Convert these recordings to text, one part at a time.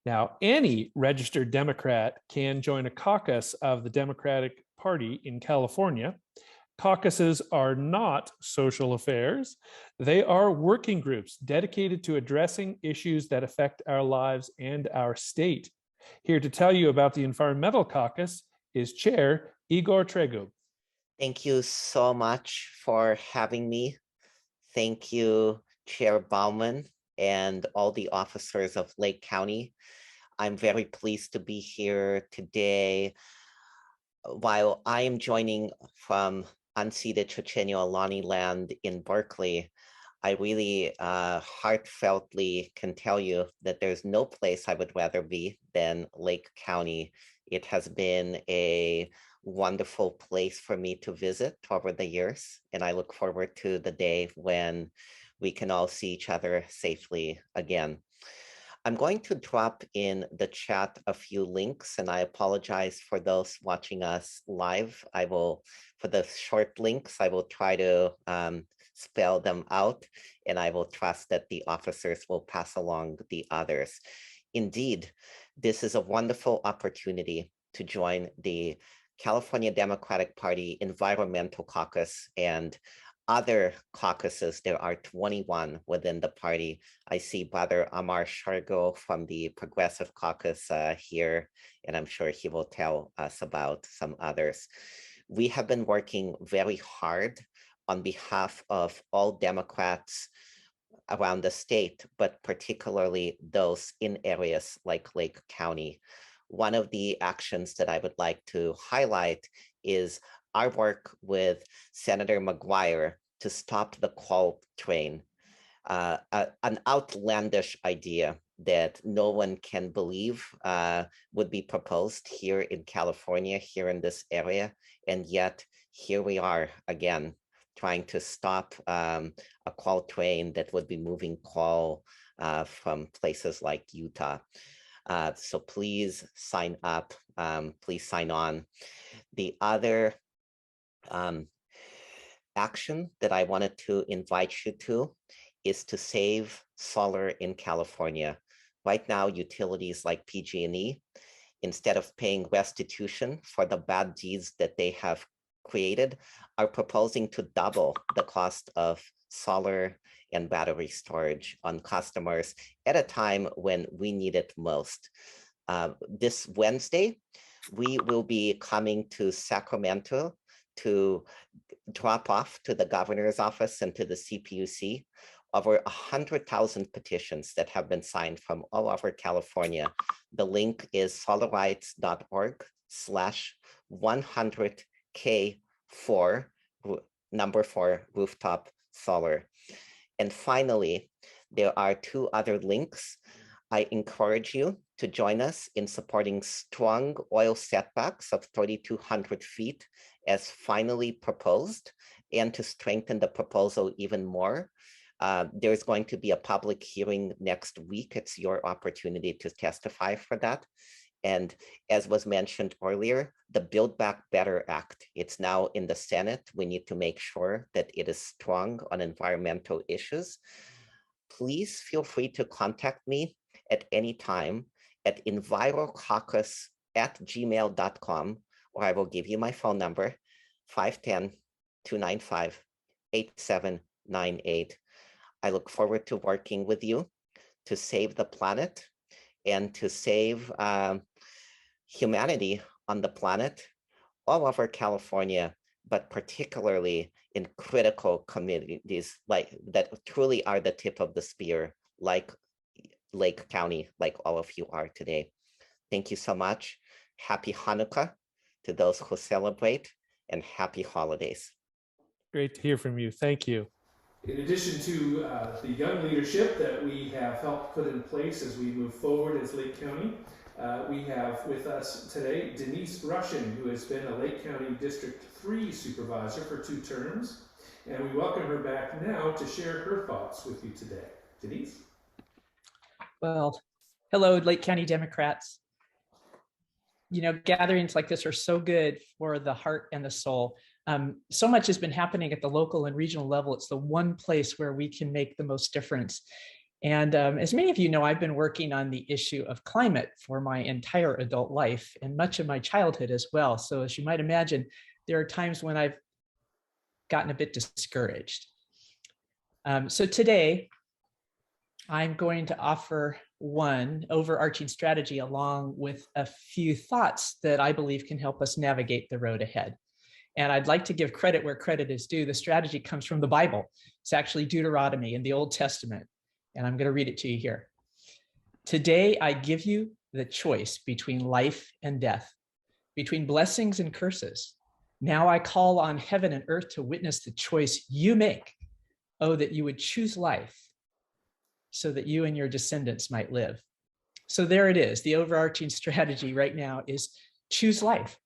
Now, any registered Democrat can join a caucus of the Democratic Party in California. Caucuses are not social affairs. They are working groups dedicated to addressing issues that affect our lives and our state. Here to tell you about the Environmental Caucus is Chair Igor Tregub. Thank you so much for having me. Thank you, Chair Bauman, and all the officers of Lake County. I'm very pleased to be here today. While I am joining from unceded Chochenyo-Alani land in Berkeley, I really heartfeltly can tell you that there's no place I would rather be than Lake County. It has been a wonderful place for me to visit over the years, and I look forward to the day when we can all see each other safely again. I'm going to drop in the chat a few links, and I apologize for those watching us live. For the short links, I will try to spell them out, and I will trust that the officers will pass along the others. Indeed, this is a wonderful opportunity to join the California Democratic Party Environmental Caucus and other caucuses. There are 21 within the party. I see Brother Amar Shergill from the Progressive Caucus here, and I'm sure he will tell us about some others. We have been working very hard on behalf of all Democrats around the state, but particularly those in areas like Lake County. One of the actions that I would like to highlight is our work with Senator McGuire to stop the coal train, an outlandish idea that no one can believe would be proposed here in California, here in this area. And yet here we are again, trying to stop a coal train that would be moving coal from places like Utah. So please sign up, please sign on. The other action that I wanted to invite you to is to save solar in California. Right now, utilities like PG&E, instead of paying restitution for the bad deeds that they have created, are proposing to double the cost of solar and battery storage on customers at a time when we need it most. This Wednesday, we will be coming to Sacramento to drop off to the governor's office and to the CPUC over 100,000 petitions that have been signed from all over California. The link is solarites.org/100K4, number 4 rooftop solar. And finally, there are 2 other links. I encourage you to join us in supporting strong oil setbacks of 3,200 feet as finally proposed, and to strengthen the proposal even more. There's going to be a public hearing next week. It's your opportunity to testify for that. And as was mentioned earlier, the Build Back Better Act, it's now in the Senate. We need to make sure that it is strong on environmental issues. Please feel free to contact me at any time at envirocaucus@gmail.com, or I will give you my phone number, 510-295-8798. I look forward to working with you to save the planet and to save humanity on the planet all over California, but particularly in critical communities like that truly are the tip of the spear, like Lake County, like all of you are today. Thank you so much. Happy Hanukkah to those who celebrate, and happy holidays. Great to hear from you. Thank you. In addition to the young leadership that we have helped put in place as we move forward as Lake County, we have with us today Denise Russian, who has been a Lake County District 3 Supervisor for 2 terms, and we welcome her back now to share her thoughts with you today. Denise? Well, hello, Lake County Democrats. You know, gatherings like this are so good for the heart and the soul. So much has been happening at the local and regional level. It's the one place where we can make the most difference. And as many of you know, I've been working on the issue of climate for my entire adult life and much of my childhood as well. So as you might imagine, there are times when I've gotten a bit discouraged. So today, I'm going to offer one overarching strategy along with a few thoughts that I believe can help us navigate the road ahead. And I'd like to give credit where credit is due. The strategy comes from the Bible. It's actually Deuteronomy in the Old Testament. And I'm going to read it to you here. Today, I give you the choice between life and death, between blessings and curses. Now I call on heaven and earth to witness the choice you make. Oh, that you would choose life so that you and your descendants might live. So there it is. The overarching strategy right now is choose life.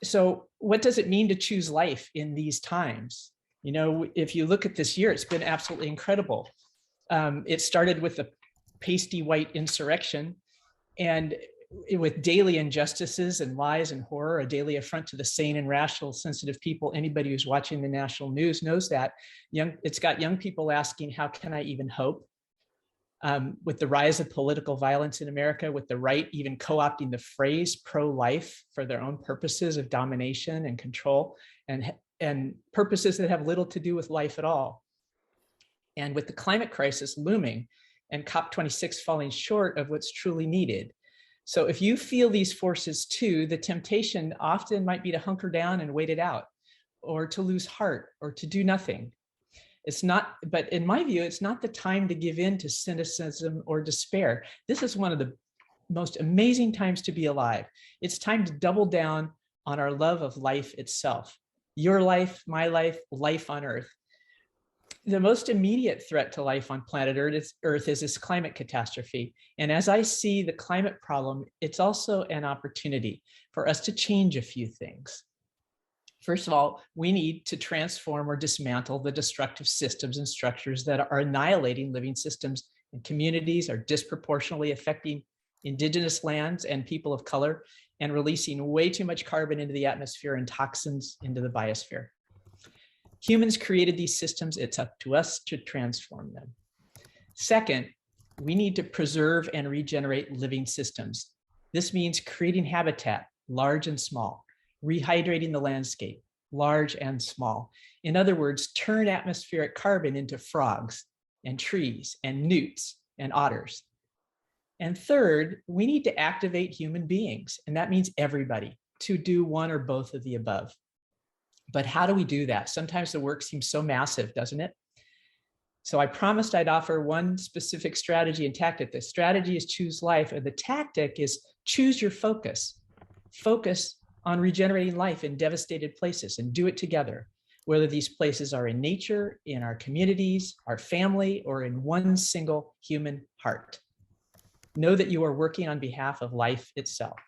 So what does it mean to choose life in these times? You know, if you look at this year, it's been absolutely incredible. It started with the pasty white insurrection, and with daily injustices and lies and horror, a daily affront to the sane and rational, sensitive people. Anybody who's watching the national news knows that. It's got young people asking, how can I even hope? With the rise of political violence in America, with the right even co-opting the phrase pro-life for their own purposes of domination and control, and purposes that have little to do with life at all. And with the climate crisis looming and COP26 falling short of what's truly needed. So if you feel these forces too, the temptation often might be to hunker down and wait it out, or to lose heart, or to do nothing. It's not, but in my view, it's not the time to give in to cynicism or despair. This is one of the most amazing times to be alive. It's time to double down on our love of life itself. Your life, my life, life on Earth. The most immediate threat to life on planet Earth is this climate catastrophe. And as I see the climate problem, it's also an opportunity for us to change a few things. First of all, we need to transform or dismantle the destructive systems and structures that are annihilating living systems and communities, are disproportionately affecting indigenous lands and people of color, and releasing way too much carbon into the atmosphere and toxins into the biosphere. Humans created these systems. It's up to us to transform them. Second, we need to preserve and regenerate living systems. This means creating habitat, large and small, rehydrating the landscape, large and small. In other words, turn atmospheric carbon into frogs and trees and newts and otters. And third, we need to activate human beings, and that means everybody, to do one or both of the above. But how do we do that? Sometimes the work seems so massive, doesn't it? So I promised I'd offer one specific strategy and tactic. The strategy is choose life, and the tactic is choose your focus. Focus on regenerating life in devastated places and do it together, whether these places are in nature, in our communities, our family, or in one single human heart. Know that you are working on behalf of life itself.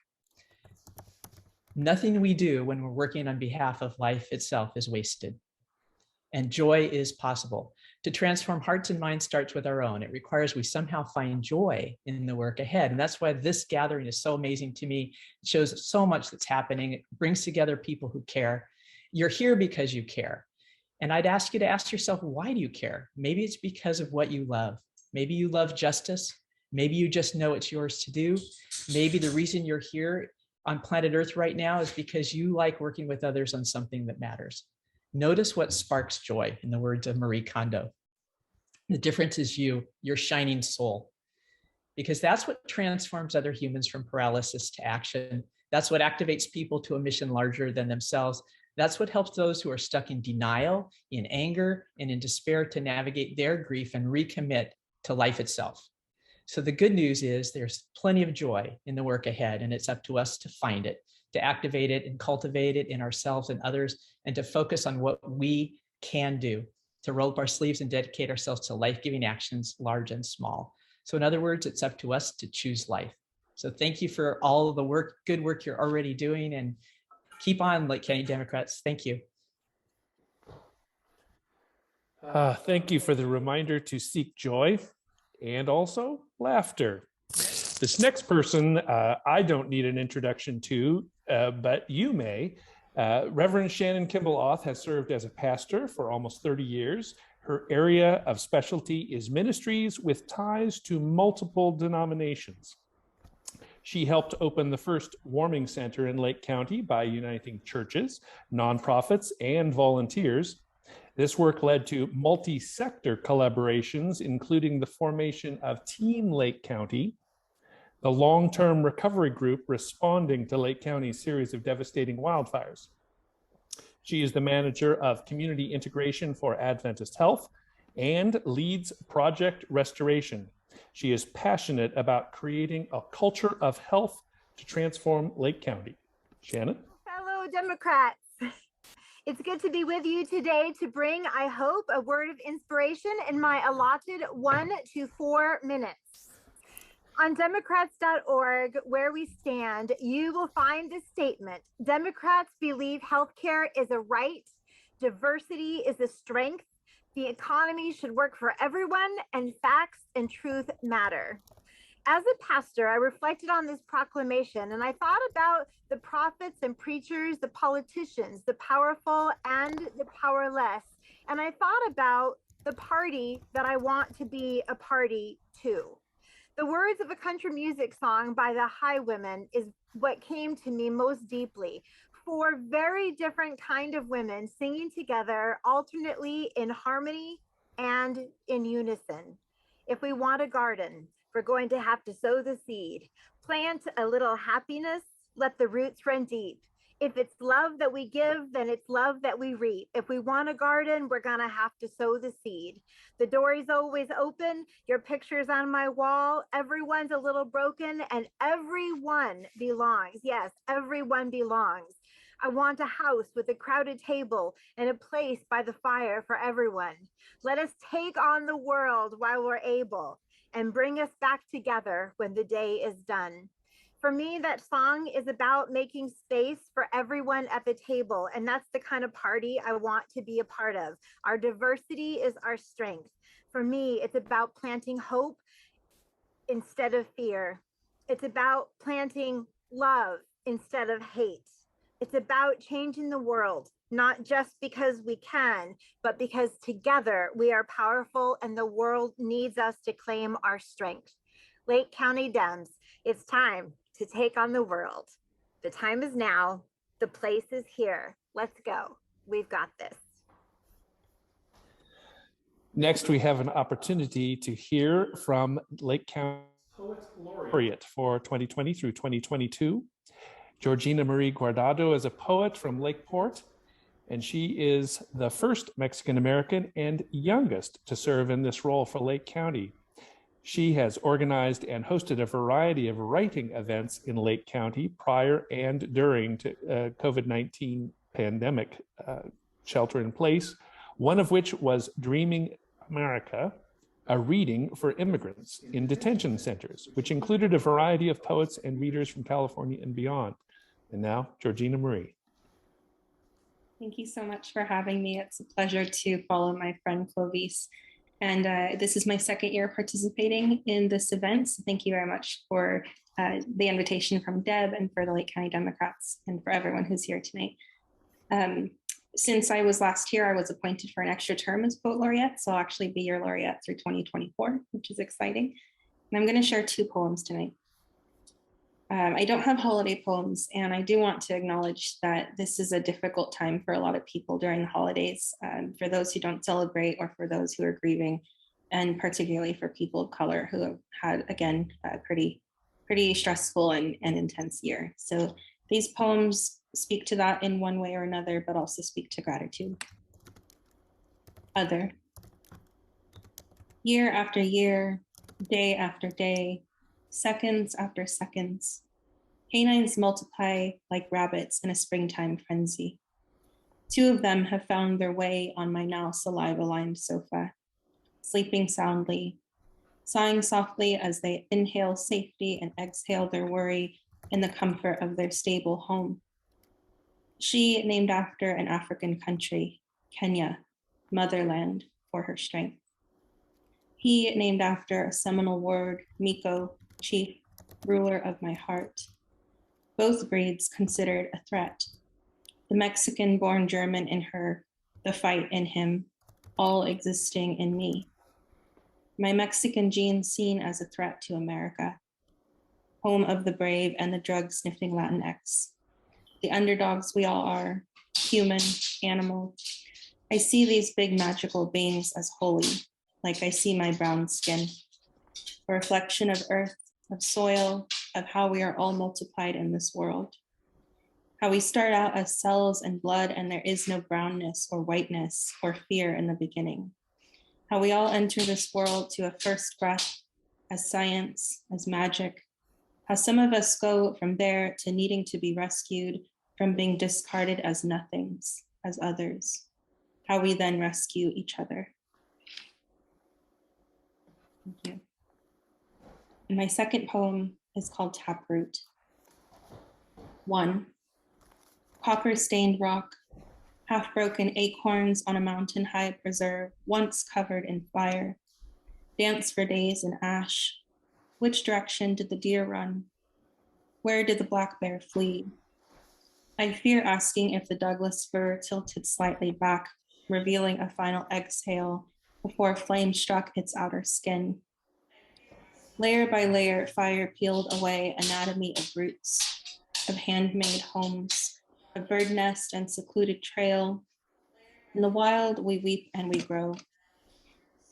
Nothing we do when we're working on behalf of life itself is wasted. And joy is possible. To transform hearts and minds starts with our own. It requires we somehow find joy in the work ahead. And that's why this gathering is so amazing to me. It shows so much that's happening. It brings together people who care. You're here because you care. And I'd ask you to ask yourself, why do you care? Maybe it's because of what you love. Maybe you love justice. Maybe you just know it's yours to do. Maybe the reason you're here on planet Earth right now is because you like working with others on something that matters. Notice what sparks joy, in the words of Marie Kondo. The difference is you, your shining soul, because that's what transforms other humans from paralysis to action. That's what activates people to a mission larger than themselves. That's what helps those who are stuck in denial, in anger, and in despair to navigate their grief and recommit to life itself. So the good news is there's plenty of joy in the work ahead, and it's up to us to find it, to activate it and cultivate it in ourselves and others, and to focus on what we can do, to roll up our sleeves and dedicate ourselves to life-giving actions, large and small. So in other words, it's up to us to choose life. So thank you for all of the work, good work you're already doing, and keep on, Lake County Democrats. Thank you. Thank you for the reminder to seek joy and also laughter. This next person, I don't need an introduction to, but you may. Reverend Shannon Kimball-Auth has served as a pastor for almost 30 years. Her area of specialty is ministries with ties to multiple denominations. She helped open the first warming center in Lake County by uniting churches, nonprofits, and volunteers. This work led to multi-sector collaborations, including the formation of Team Lake County, the long-term recovery group responding to Lake County's series of devastating wildfires. She is the manager of community integration for Adventist Health and leads Project Restoration. She is passionate about creating a culture of health to transform Lake County. Shannon? Fellow Democrats, it's good to be with you today to bring, I hope, a word of inspiration in my allotted 1 to 4 minutes. On Democrats.org, where we stand, you will find this statement: Democrats believe healthcare is a right, diversity is a strength, the economy should work for everyone, and facts and truth matter. As a pastor, I reflected on this proclamation and I thought about the prophets and preachers, the politicians, the powerful and the powerless. And I thought about the party that I want to be a party to. The words of a country music song by the Highwomen is what came to me most deeply. 4 very different kind of women singing together alternately in harmony and in unison. If we want a garden, we're going to have to sow the seed. Plant a little happiness, let the roots run deep. If it's love that we give, then it's love that we reap. If we want a garden, we're gonna have to sow the seed. The door is always open. Your picture's on my wall. Everyone's a little broken and everyone belongs. Yes, everyone belongs. I want a house with a crowded table and a place by the fire for everyone. Let us take on the world while we're able and bring us back together when the day is done. For me, that song is about making space for everyone at the table, and that's the kind of party I want to be a part of. Our diversity is our strength. For me, it's about planting hope instead of fear. It's about planting love instead of hate. It's about changing the world, not just because we can, but because together we are powerful and the world needs us to claim our strength. Lake County Dems, it's time to take on the world. The time is now. The place is here. Let's go. We've got this. Next, we have an opportunity to hear from Lake County Poet Laureate for 2020 through 2022. Georgina Marie Guardado is a poet from Lakeport, and she is the first Mexican-American and youngest to serve in this role for Lake County. She has organized and hosted a variety of writing events in Lake County prior and during COVID-19 pandemic shelter in place, one of which was Dreaming America, a reading for immigrants in detention centers, which included a variety of poets and readers from California and beyond. And now, Georgina Marie. Thank you so much for having me. It's a pleasure to follow my friend Clovice. And this is my 2nd year participating in this event. So thank you very much for the invitation from Deb and for the Lake County Democrats and for everyone who's here tonight. Since I was last here, I was appointed for an extra term as Poet Laureate. So I'll actually be your laureate through 2024, which is exciting. And I'm going to share 2 poems tonight. I don't have holiday poems, and I do want to acknowledge that this is a difficult time for a lot of people during the holidays, for those who don't celebrate or for those who are grieving, and particularly for people of color who have had, again, a pretty stressful and intense year. So these poems speak to that in one way or another, but also speak to gratitude. Other. Year after year, day after day, seconds after seconds, canines multiply like rabbits in a springtime frenzy. 2 of them have found their way on my now saliva-lined sofa, sleeping soundly, sighing softly as they inhale safety and exhale their worry in the comfort of their stable home. She named after an African country, Kenya, motherland for her strength. He named after a seminal word, Miko, chief, ruler of my heart. Both breeds considered a threat. The Mexican-born German in her, the fight in him, all existing in me. My Mexican genes seen as a threat to America, home of the brave and the drug-sniffing Latinx, the underdogs we all are, human, animal. I see these big magical beings as holy, like I see my brown skin, a reflection of earth, of soil, of how we are all multiplied in this world. How we start out as cells and blood and there is no brownness or whiteness or fear in the beginning. How we all enter this world to a first breath as science, as magic. How some of us go from there to needing to be rescued from being discarded as nothings, as others. How we then rescue each other. Thank you. And my second poem is called Taproot. 1. Copper-stained rock, half-broken acorns on a mountain high preserve, once covered in fire. Dance for days in ash. Which direction did the deer run? Where did the black bear flee? I fear asking if the Douglas fir tilted slightly back, revealing a final exhale before flame struck its outer skin. Layer by layer, fire peeled away anatomy of roots, of handmade homes, a bird nest and secluded trail. In the wild, we weep and we grow.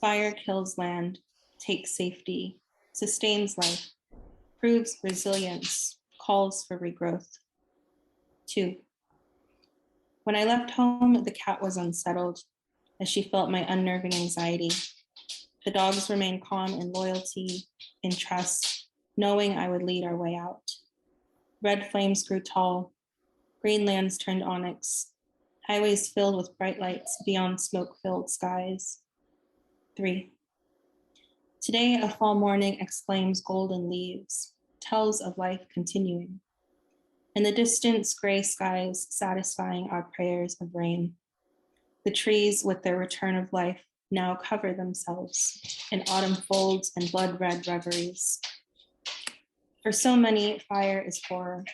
Fire kills land, takes safety, sustains life, proves resilience, calls for regrowth. 2. When I left home, the cat was unsettled as she felt my unnerving anxiety. The dogs remained calm in loyalty, in trust, knowing I would lead our way out. Red flames grew tall. Green lands turned onyx. Highways filled with bright lights beyond smoke-filled skies. 3. Today, a fall morning exclaims golden leaves, tells of life continuing. In the distance, gray skies satisfying our prayers of rain. The trees, with their return of life, now cover themselves in autumn folds and blood-red reveries. For so many, fire is horror.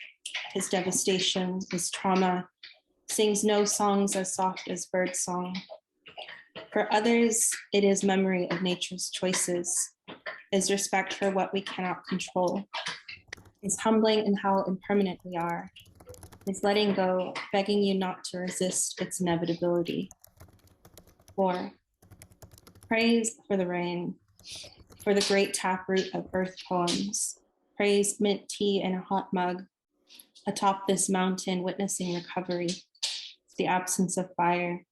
His devastation, his trauma, sings no songs as soft as bird song. For others, it is memory of nature's choices, is respect for what we cannot control, is humbling in how impermanent we are, is letting go, begging you not to resist its inevitability. 4. Praise for the rain, for the great taproot of earth poems. Praise mint tea in a hot mug, atop this mountain witnessing recovery, the absence of fire,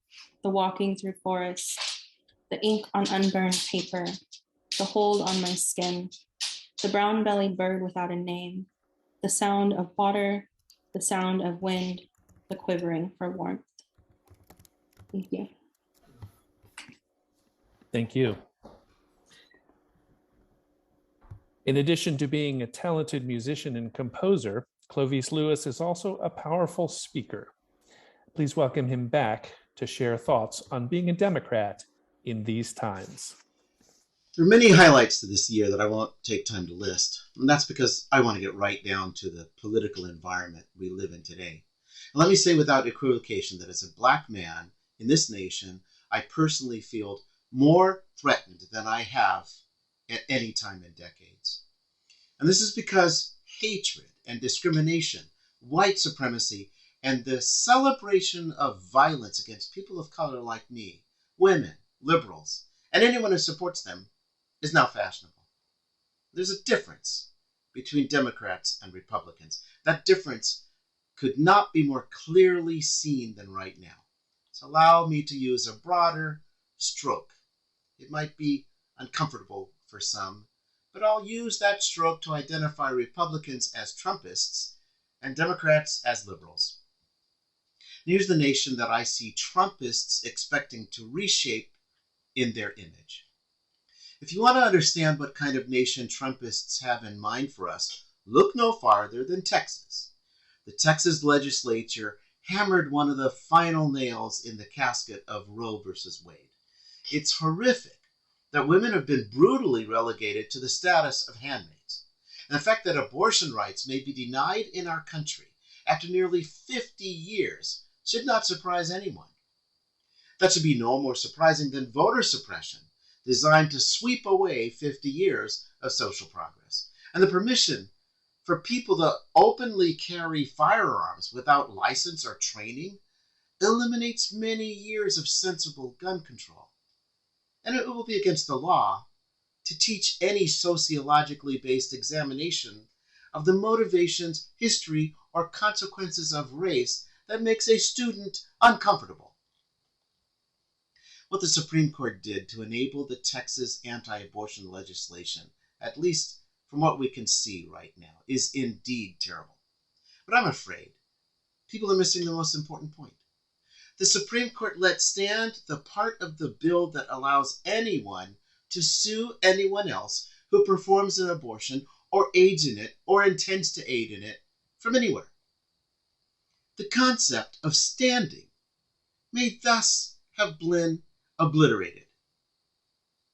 the walking through forests, the ink on unburned paper, the hold on my skin, the brown-bellied bird without a name, the sound of water, the sound of wind, the quivering for warmth. Thank you. Thank you. In addition to being a talented musician and composer, Clovice Lewis is also a powerful speaker. Please welcome him back to share thoughts on being a Democrat in these times. There are many highlights to this year that I won't take time to list, and that's because I want to get right down to the political environment we live in today. And let me say without equivocation that as a Black man in this nation, I personally feel more threatened than I have at any time in decades. And this is because hatred and discrimination, white supremacy, and the celebration of violence against people of color like me, women, liberals, and anyone who supports them is now fashionable. There's a difference between Democrats and Republicans. That difference could not be more clearly seen than right now. So allow me to use a broader stroke. It might be uncomfortable for some, but I'll use that stroke to identify Republicans as Trumpists and Democrats as liberals. Here's the nation that I see Trumpists expecting to reshape in their image. If you want to understand what kind of nation Trumpists have in mind for us, look no farther than Texas. The Texas legislature hammered one of the final nails in the casket of Roe versus Wade. It's horrific that women have been brutally relegated to the status of handmaids. And the fact that abortion rights may be denied in our country after nearly 50 years should not surprise anyone. That should be no more surprising than voter suppression, designed to sweep away 50 years of social progress. And the permission for people to openly carry firearms without license or training eliminates many years of sensible gun control. And it will be against the law to teach any sociologically based examination of the motivations, history, or consequences of race that makes a student uncomfortable. What the Supreme Court did to enable the Texas anti-abortion legislation, at least from what we can see right now, is indeed terrible. But I'm afraid people are missing the most important point. The Supreme Court let stand the part of the bill that allows anyone to sue anyone else who performs an abortion or aids in it or intends to aid in it from anywhere. The concept of standing may thus have been obliterated.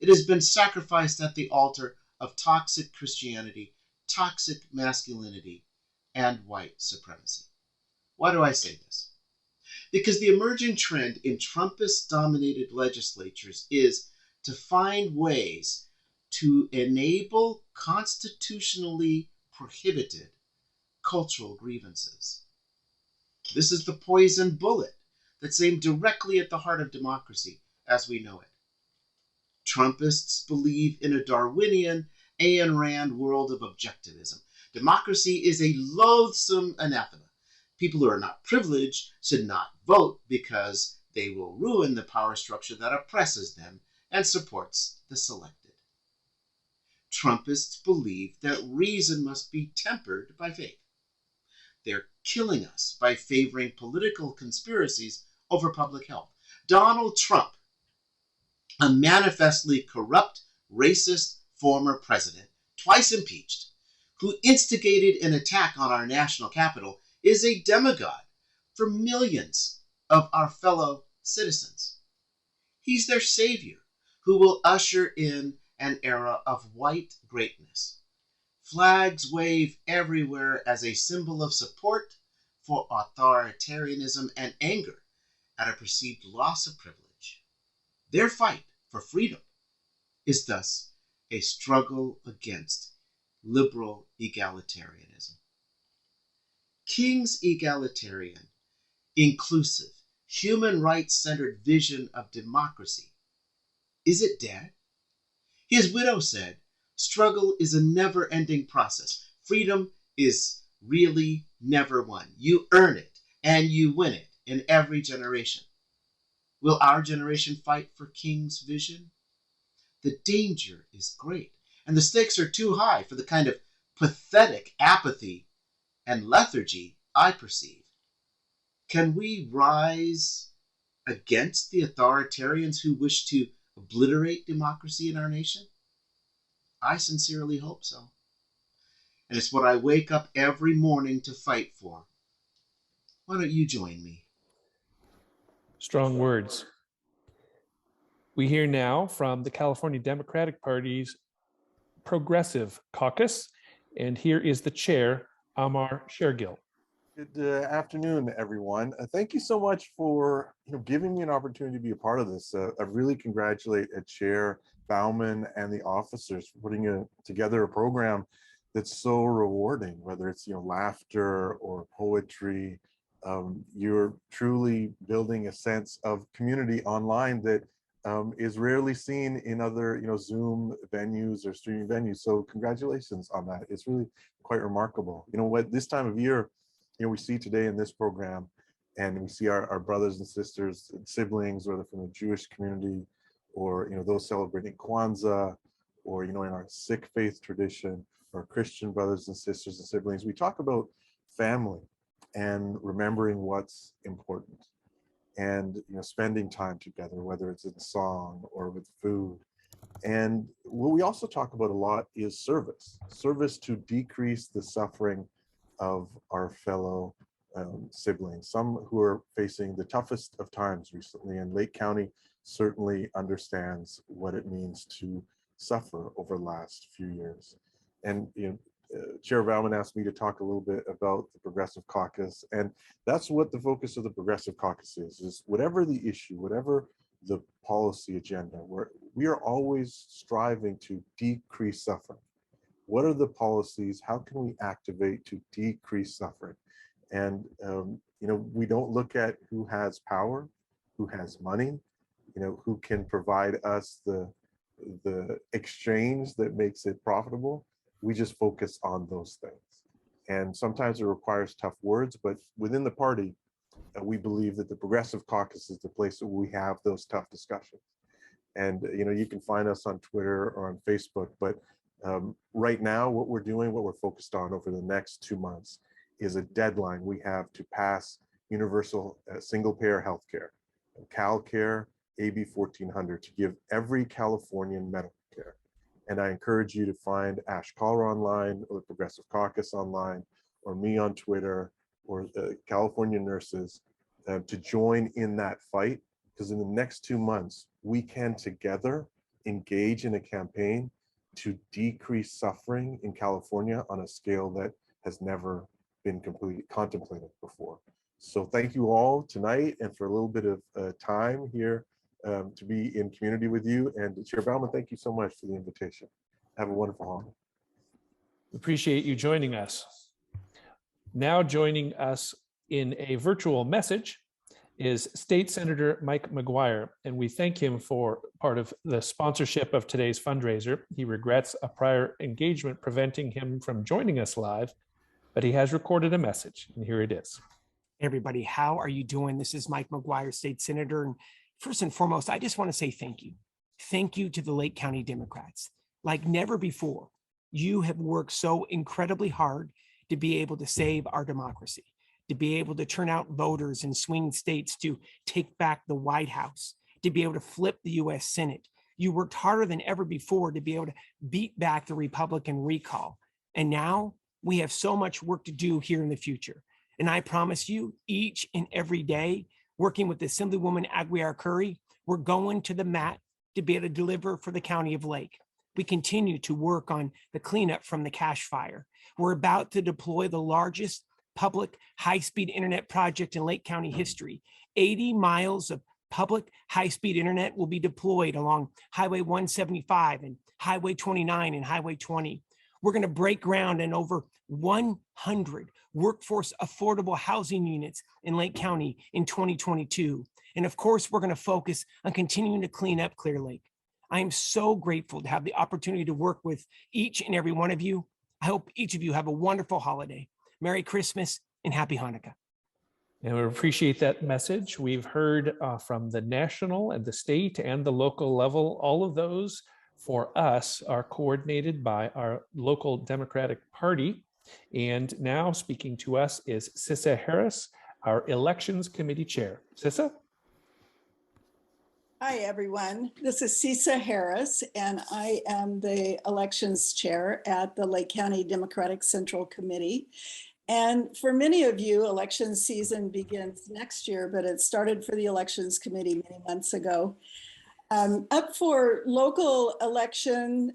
It has been sacrificed at the altar of toxic Christianity, toxic masculinity, and white supremacy. Why do I say this? Because the emerging trend in Trumpist-dominated legislatures is to find ways to enable constitutionally prohibited cultural grievances. This is the poison bullet that's aimed directly at the heart of democracy as we know it. Trumpists believe in a Darwinian, Ayn Rand world of objectivism. Democracy is a loathsome anathema. People who are not privileged should not vote because they will ruin the power structure that oppresses them and supports the selected. Trumpists believe that reason must be tempered by faith. They're killing us by favoring political conspiracies over public health. Donald Trump, a manifestly corrupt, racist former president, twice impeached, who instigated an attack on our national capital, is a demigod for millions of our fellow citizens. He's their savior who will usher in an era of white greatness. Flags wave everywhere as a symbol of support for authoritarianism and anger at a perceived loss of privilege. Their fight for freedom is thus a struggle against liberal egalitarianism. King's egalitarian, inclusive, human rights-centered vision of democracy, is it dead? His widow said, struggle is a never-ending process. Freedom is really never won. You earn it and you win it in every generation. Will our generation fight for King's vision? The danger is great, and the stakes are too high for the kind of pathetic apathy and lethargy I perceive. Can we rise against the authoritarians who wish to obliterate democracy in our nation? I sincerely hope so. And it's what I wake up every morning to fight for. Why don't you join me? Strong words. We hear now from the California Democratic Party's Progressive Caucus, and here is the chair, Amar Shergill. Good afternoon, everyone. Thank you so much for giving me an opportunity to be a part of this. I really congratulate Chair Bauman and the officers for putting together a program that's so rewarding, whether it's laughter or poetry. You're truly building a sense of community online that is rarely seen in other Zoom venues or streaming venues. So congratulations on that. It's really quite remarkable. What this time of year, we see today in this program, and we see our brothers and sisters and siblings, whether from the Jewish community or those celebrating Kwanzaa, or in our Sikh faith tradition, or Christian brothers and sisters and siblings. We talk about family and remembering what's important, and spending time together, whether it's in song or with food. And what we also talk about a lot is service to decrease the suffering of our fellow siblings, some who are facing the toughest of times recently. And Lake County certainly understands what it means to suffer over the last few years. And Chair Bauman asked me to talk a little bit about the Progressive Caucus, and that's what the focus of the Progressive Caucus is whatever the issue, whatever the policy agenda, where we are always striving to decrease suffering. What are the policies? How can we activate to decrease suffering? And we don't look at who has power, who has money, who can provide us the exchange that makes it profitable. We just focus on those things. And sometimes it requires tough words, but within the party, we believe that the Progressive Caucus is the place where we have those tough discussions. And you can find us on Twitter or on Facebook, but right now what we're focused on over the next 2 months is a deadline we have to pass universal single-payer healthcare, CalCare, AB 1400, to give every Californian medical care. And I encourage you to find Ash Caller online, or the Progressive Caucus online, or me on Twitter, or California nurses to join in that fight, because in the next 2 months, we can together engage in a campaign to decrease suffering in California on a scale that has never been completely contemplated before. So thank you all tonight and for a little bit of time here to be in community with you. And Chair Bauman, thank you so much for the invitation. Have a wonderful holiday. Appreciate you joining us. Now joining us in a virtual message is State Senator Mike McGuire, and we thank him for part of the sponsorship of today's fundraiser. He regrets a prior engagement preventing him from joining us live, but he has recorded a message, and here it is. Hey everybody, how are you doing? This is Mike McGuire, State Senator, and first and foremost, I just want to say thank you. Thank you to the Lake County Democrats. Like never before, you have worked so incredibly hard to be able to save our democracy, to be able to turn out voters in swing states to take back the White House, to be able to flip the US Senate. You worked harder than ever before to be able to beat back the Republican recall. And now we have so much work to do here in the future. And I promise you, each and every day, working with Assemblywoman Aguiar-Curry, we're going to the mat to be able to deliver for the County of Lake. We continue to work on the cleanup from the cash fire. We're about to deploy the largest public high-speed internet project in Lake County history. 80 miles of public high-speed internet will be deployed along Highway 175 and Highway 29 and Highway 20. We're going to break ground in over 100 workforce affordable housing units in Lake County in 2022. And of course, we're going to focus on continuing to clean up Clear Lake. I am so grateful to have the opportunity to work with each and every one of you. I hope each of you have a wonderful holiday. Merry Christmas and Happy Hanukkah. And we appreciate that message. We've heard from the national and the state and the local level. All of those for us are coordinated by our local Democratic Party. And now speaking to us is Sissa Harris, our Elections Committee Chair. Sissa? Hi, everyone. This is Sissa Harris, and I am the Elections Chair at the Lake County Democratic Central Committee. And for many of you, election season begins next year, but it started for the Elections Committee many months ago. Up for local election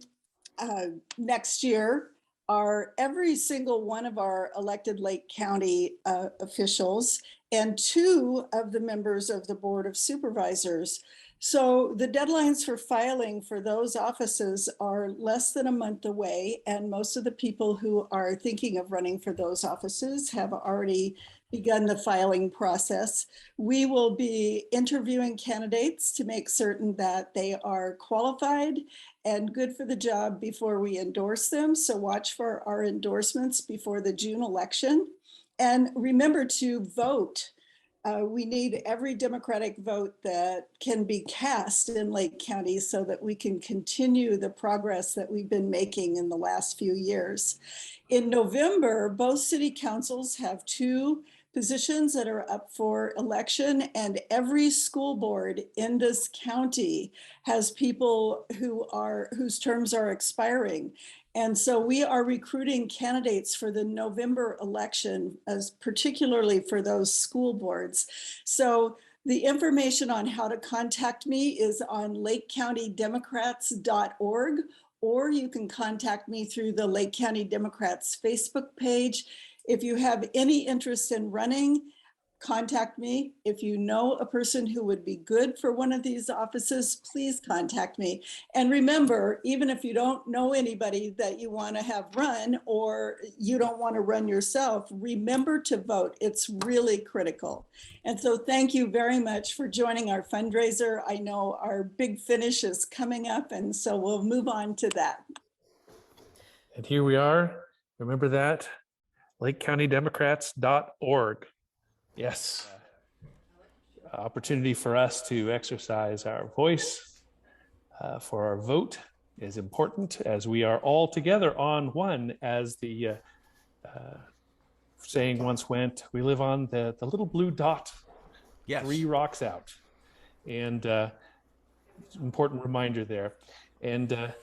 next year are every single one of our elected Lake County officials and 2 of the members of the Board of Supervisors. So the deadlines for filing for those offices are less than a month away, and most of the people who are thinking of running for those offices have already begun the filing process. We will be interviewing candidates to make certain that they are qualified and good for the job before we endorse them. So watch for our endorsements before the June election. And remember to vote. We need every Democratic vote that can be cast in Lake County so that we can continue the progress that we've been making in the last few years. In November, both city councils have 2 positions that are up for election, and every school board in this county has people whose terms are expiring. And so we are recruiting candidates for the November election, as particularly for those school boards. So the information on how to contact me is on lakecountydemocrats.org, or you can contact me through the Lake County Democrats Facebook page. If you have any interest in running, contact me. If you know a person who would be good for one of these offices, please contact me. And remember, even if you don't know anybody that you want to have run or you don't want to run yourself, remember to vote. It's really critical. And so thank you very much for joining our fundraiser. I know our big finish is coming up, and so we'll move on to that. And here we are. Remember that? LakeCountyDemocrats.org. Yes. Opportunity for us to exercise our voice for our vote is important, as we are all together on one, as the saying once went, we live on the little blue dot, Yes. 3 rocks out. And important reminder there. And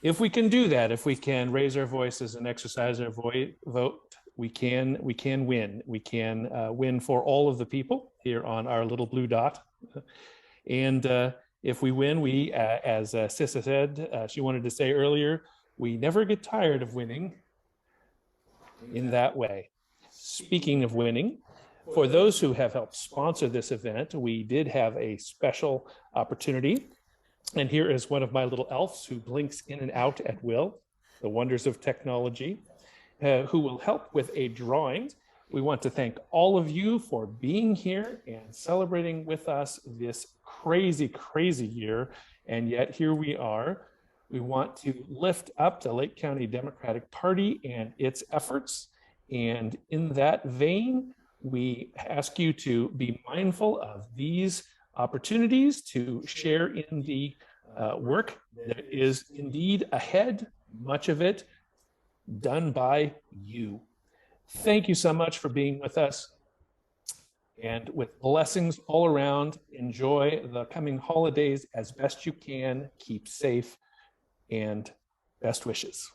if we can do that, if we can raise our voices and exercise our vote, we can win. We can win for all of the people here on our little blue dot. And if we win, we, as Sissa said, she wanted to say earlier, we never get tired of winning in that way. Speaking of winning, for those who have helped sponsor this event, we did have a special opportunity. And here is one of my little elves who blinks in and out at will, the wonders of technology, who will help with a drawing. We want to thank all of you for being here and celebrating with us this crazy, crazy year. And yet here we are. We want to lift up the Lake County Democratic Party and its efforts. And in that vein, we ask you to be mindful of these opportunities to share in the work that is indeed ahead, much of it done by you. Thank you so much for being with us. And with blessings all around, enjoy the coming holidays as best you can. Keep safe, and best wishes.